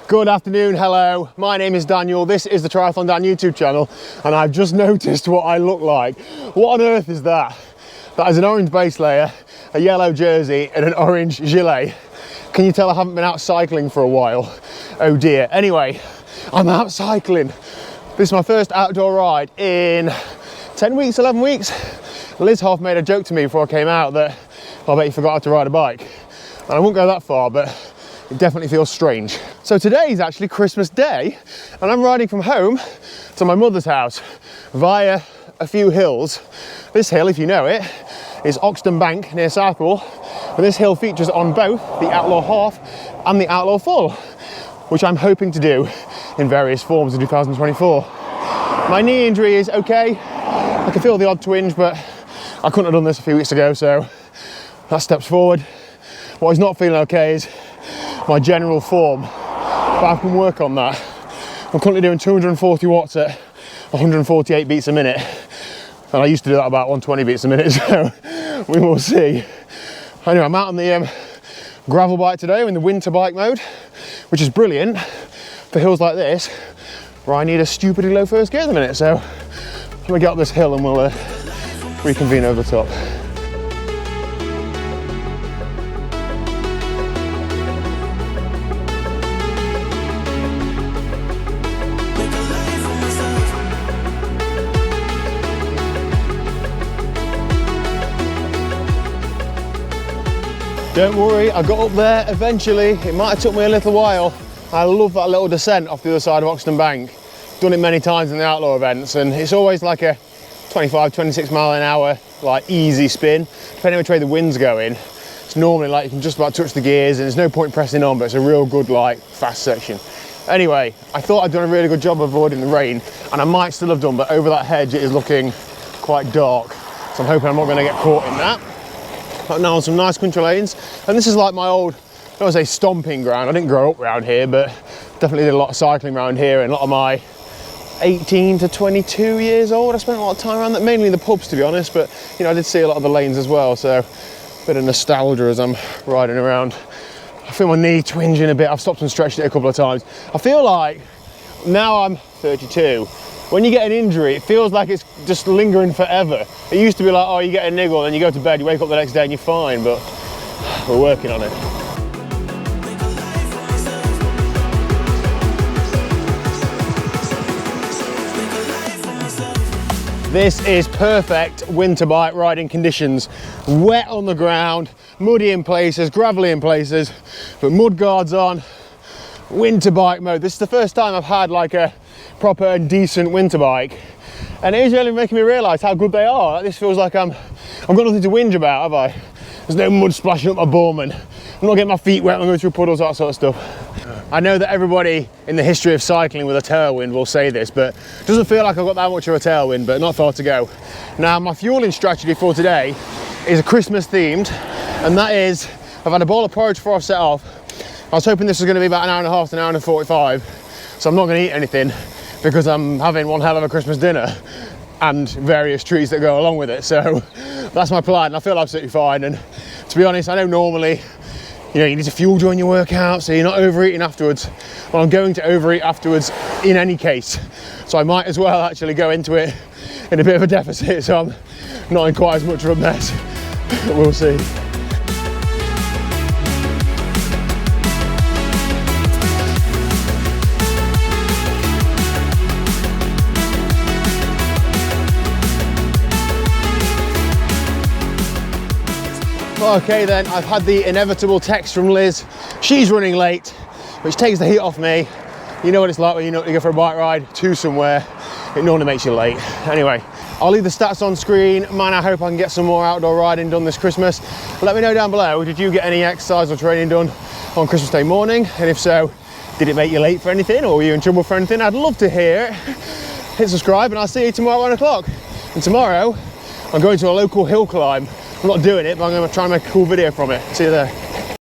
Good afternoon, hello. My name is Daniel. This is the TriathlonDan YouTube channel, and I've just noticed what I look like. What on earth is that? That is an orange base layer, a yellow jersey, and an orange gilet. Can you tell I haven't been out cycling for a while? Oh dear. Anyway, I'm out cycling. This is my first outdoor ride in 10 weeks, 11 weeks. Liz half made a joke to me before I came out that I bet you forgot how to ride a bike. And I won't go that far, but it definitely feels strange. So today is actually Christmas Day, and I'm riding from home to my mother's house via a few hills. This hill, if you know it, is Oxton Bank near Southwell, and this hill features on both the Outlaw Half and the Outlaw Full, which I'm hoping to do in various forms in 2024. My knee injury is okay. I can feel the odd twinge, but I couldn't have done this a few weeks ago, so that steps forward. What is not feeling okay is my general form, but I can work on that. I'm currently doing 240 watts at 148 beats a minute, and I used to do that about 120 beats a minute, so we will see. Anyway, I'm out on the gravel bike today in the winter bike mode, which is brilliant for hills like this, where I need a stupidly low first gear at the minute. So let me get up this hill and we'll reconvene over the top. Don't worry, I got up there eventually. It might have took me a little while. I love that little descent off the other side of Oxton Bank. Done it many times in the outlaw events, and it's always like a 25, 26 mile an hour, like easy spin. Depending on which way the wind's going, it's normally like you can just about touch the gears and there's no point pressing on, but it's a real good, like, fast section. Anyway, I thought I'd done a really good job of avoiding the rain, and I might still have done, but over that hedge it is looking quite dark. So I'm hoping I'm not gonna get caught in that. But now on some nice country lanes, and this is like my old, I don't want to say stomping ground. I didn't grow up around here, but definitely did a lot of cycling around here, and a lot of my 18 to 22 years old, I spent a lot of time around that, mainly in the pubs to be honest, but you know, I did see a lot of the lanes as well, so a bit of nostalgia as I'm riding around. I feel my knee twinging a bit. I've stopped and stretched it a couple of times. I feel like, now I'm 32, when you get an injury, it feels like it's just lingering forever. It used to be like, oh, you get a niggle, then you go to bed, you wake up the next day and you're fine, but we're working on it. This is perfect winter bike riding conditions. Wet on the ground, muddy in places, gravelly in places, but mud guards on, winter bike mode. This is the first time I've had like a proper and decent winter bike, and it is really making me realise how good they are. Like, this feels like I've got nothing to whinge about, have I? There's no mud splashing up my bum, and I'm not getting my feet wet when I'm going through puddles, that sort of stuff. I know that everybody in the history of cycling with a tailwind will say this, but it doesn't feel like I've got that much of a tailwind, but not far to go. Now, my fueling strategy for today is a Christmas themed, and that is, I've had a bowl of porridge before I set off. I was hoping this was going to be about an hour and a half to an hour and 45, so I'm not going to eat anything because I'm having one hell of a Christmas dinner and various treats that go along with it. So that's my plan, and I feel absolutely fine. And to be honest, I know normally, you know, you need to fuel during your workout, so you're not overeating afterwards. Well, I'm going to overeat afterwards in any case, so I might as well actually go into it in a bit of a deficit, so I'm not in quite as much of a mess. We'll see. Okay then, I've had the inevitable text from Liz. She's running late, which takes the heat off me. You know what it's like when you go for a bike ride to somewhere, it normally makes you late. Anyway, I'll leave the stats on screen. Man, I hope I can get some more outdoor riding done this Christmas. Let me know down below, did you get any exercise or training done on Christmas Day morning? And if so, did it make you late for anything, or were you in trouble for anything? I'd love to hear it. Hit subscribe, and I'll see you tomorrow at 1 o'clock. And tomorrow, I'm going to a local hill climb. I'm not doing it, but I'm going to try and make a cool video from it. See you there.